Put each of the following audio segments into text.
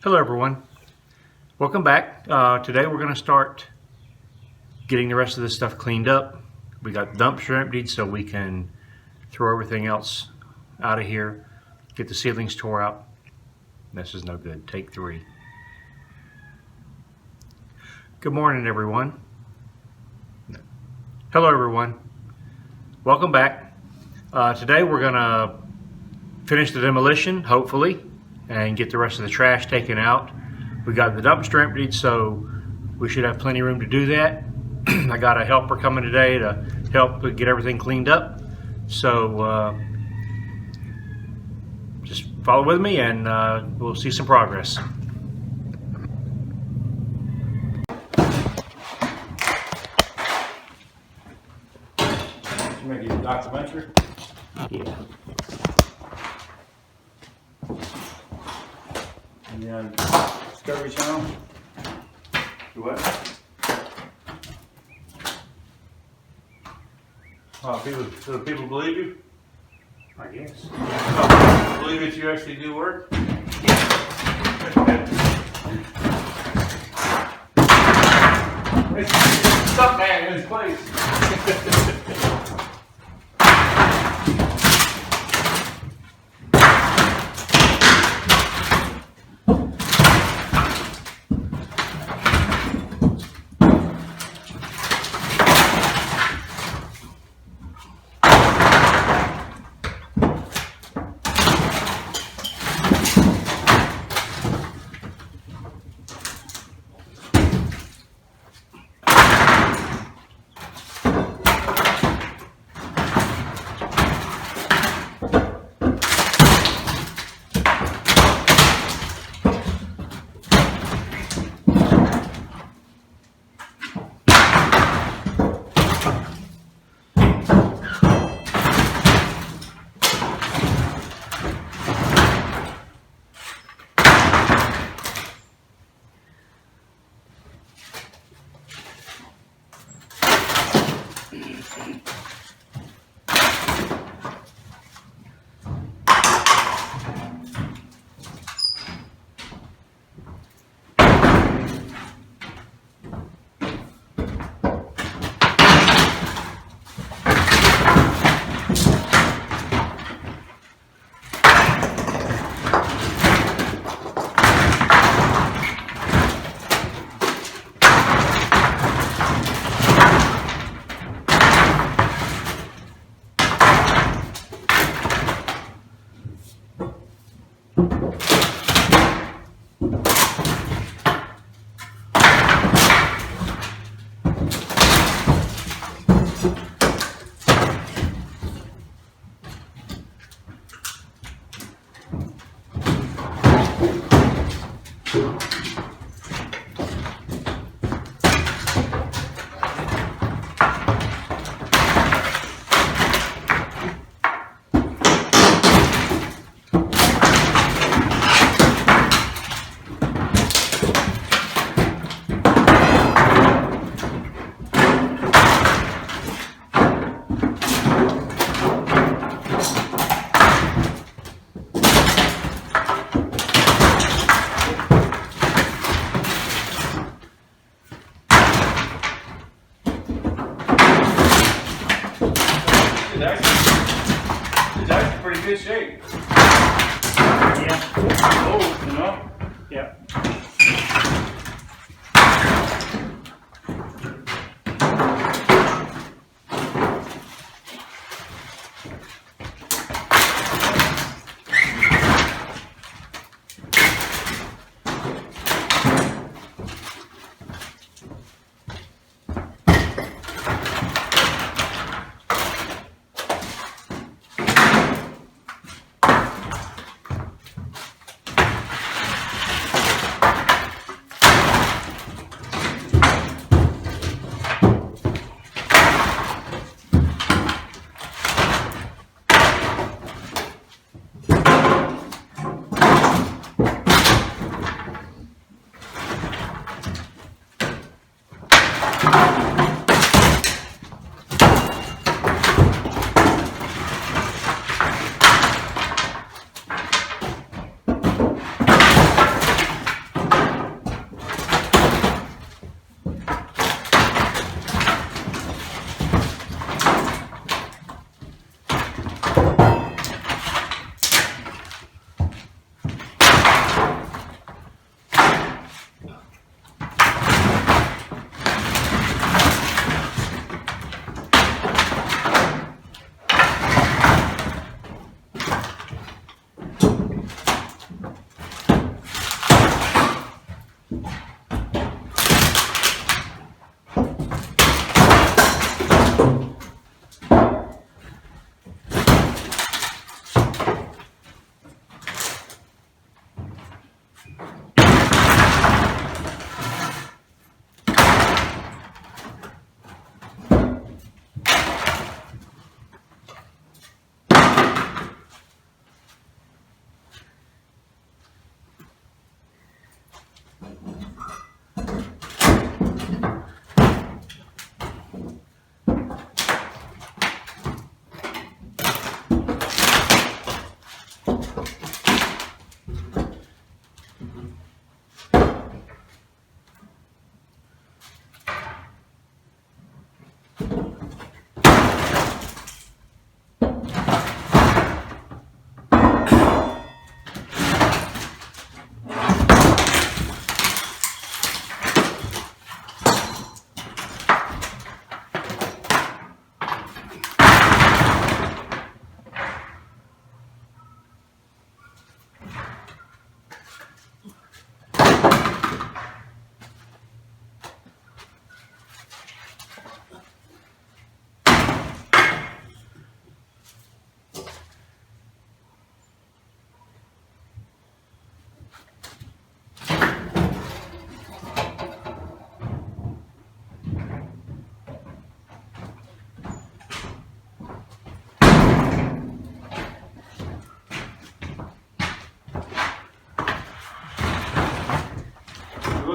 Hello everyone, welcome back. Today we're going to start getting the rest of this stuff cleaned up. We got the dumpster emptied so we can throw everything else out of here, get the ceilings tore out. This is no good. Take 3. Good morning everyone. Hello everyone, welcome back. Today we're going to finish the demolition, hopefully, and get the rest of the trash taken out. We got the dumpster emptied, so we should have plenty of room to do that. I got a helper coming today to help get everything cleaned up. So just follow with me and we'll see some progress. You make a documentary? Yeah. Yeah, Discovery Channel. You what? Do people believe you? I guess. Believe that you actually do work? It's stuck man in his place. It's actually pretty good shape. Yeah. Oh, you know? Yeah.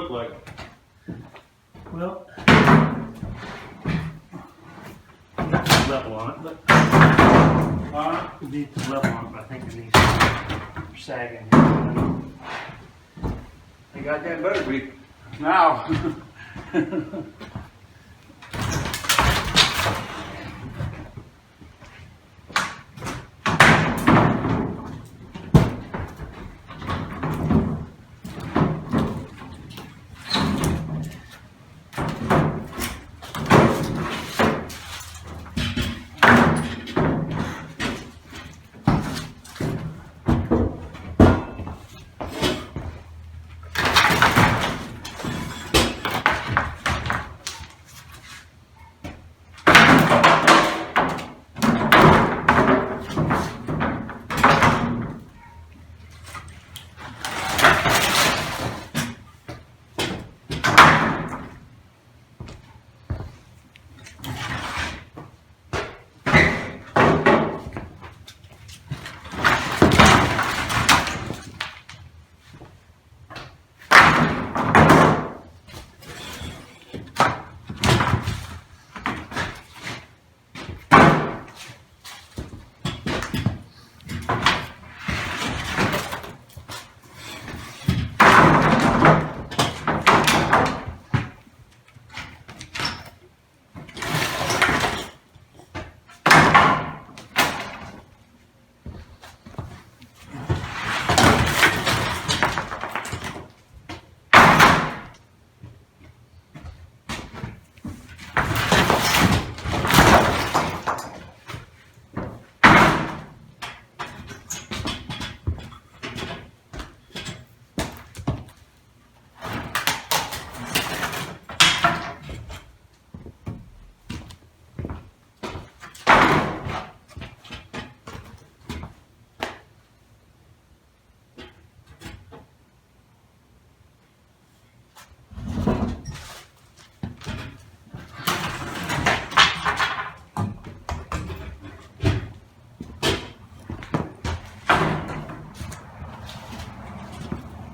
look like? Well, level on it, but it needs level on it, but I think it needs sagging. You got that better be now.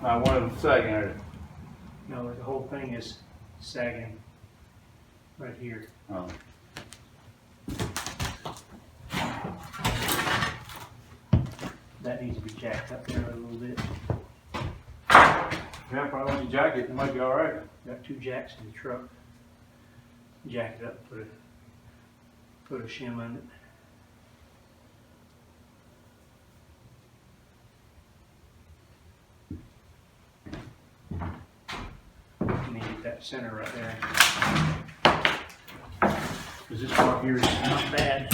I wanted to sagging at it. No, the whole thing is sagging right here. Oh. That needs to be jacked up there a little bit. Yeah, probably want you jack it, it might be alright. Got 2 jacks in the truck. Jack it up, put a shim on it. You need to get that center right there. Because this part here is not bad.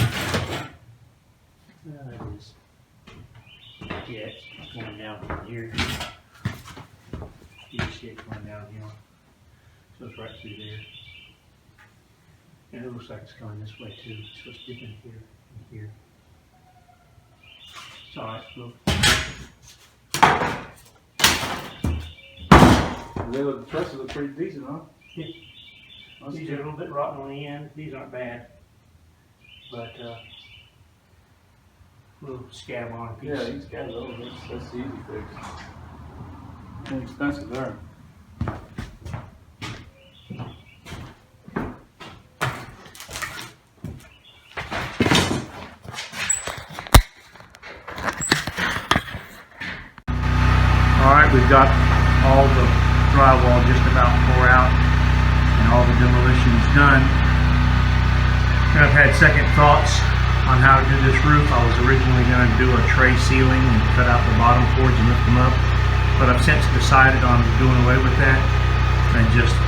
It is. Yeah, it's going down from here. You can see it going downhill. So it's right through there. And it looks like it's going this way too. So it's dipping here and here. It's alright, look. The trusses look pretty decent, huh? Yeah. These are a little bit rotten on the end. These aren't bad. But a little scab on a piece. Yeah, you got those. That's the easy fix. Inexpensive there. Alright, we've got all the drywall just about tore out and all the demolition is done. And I've had second thoughts on how to do this roof. I was originally going to do a tray ceiling and cut out the bottom boards and lift them up, but I've since decided on doing away with that and just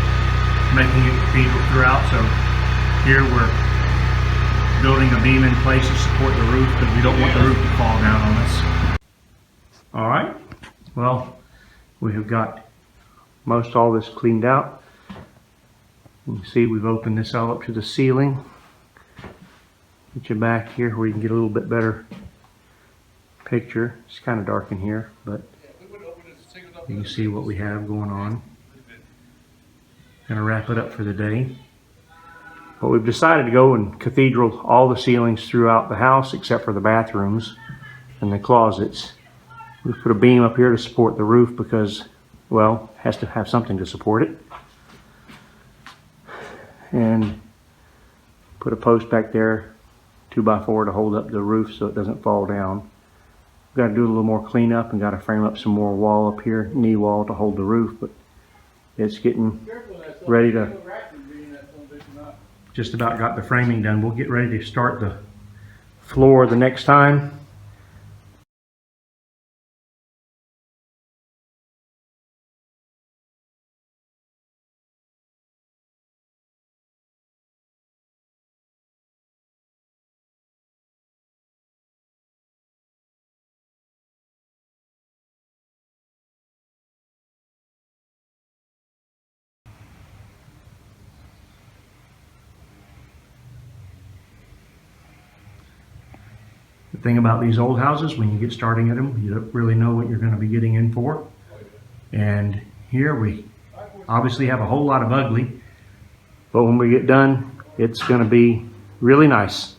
making it cathedral throughout. So here we're building a beam in place to support the roof because we don't want the roof to fall down on us. Alright, well, we have got most all this cleaned out. You can see we've opened this all up to the ceiling. Get you back here where you can get a little bit better picture. It's kind of dark in here, but you can see what we have going on. Gonna wrap it up for the day. But we've decided to go and cathedral all the ceilings throughout the house except for the bathrooms and the closets. We've put a beam up here to support the roof because well, has to have something to support it. And put a post back there, 2x4 to hold up the roof so it doesn't fall down. Got to do a little more cleanup and got to frame up some more wall up here, knee wall to hold the roof, but it's getting ready to, just about got the framing done. We'll get ready to start the floor the next time. The thing about these old houses, when you get starting at them, you don't really know what you're going to be getting in for. And here we obviously have a whole lot of ugly, but when we get done, it's going to be really nice.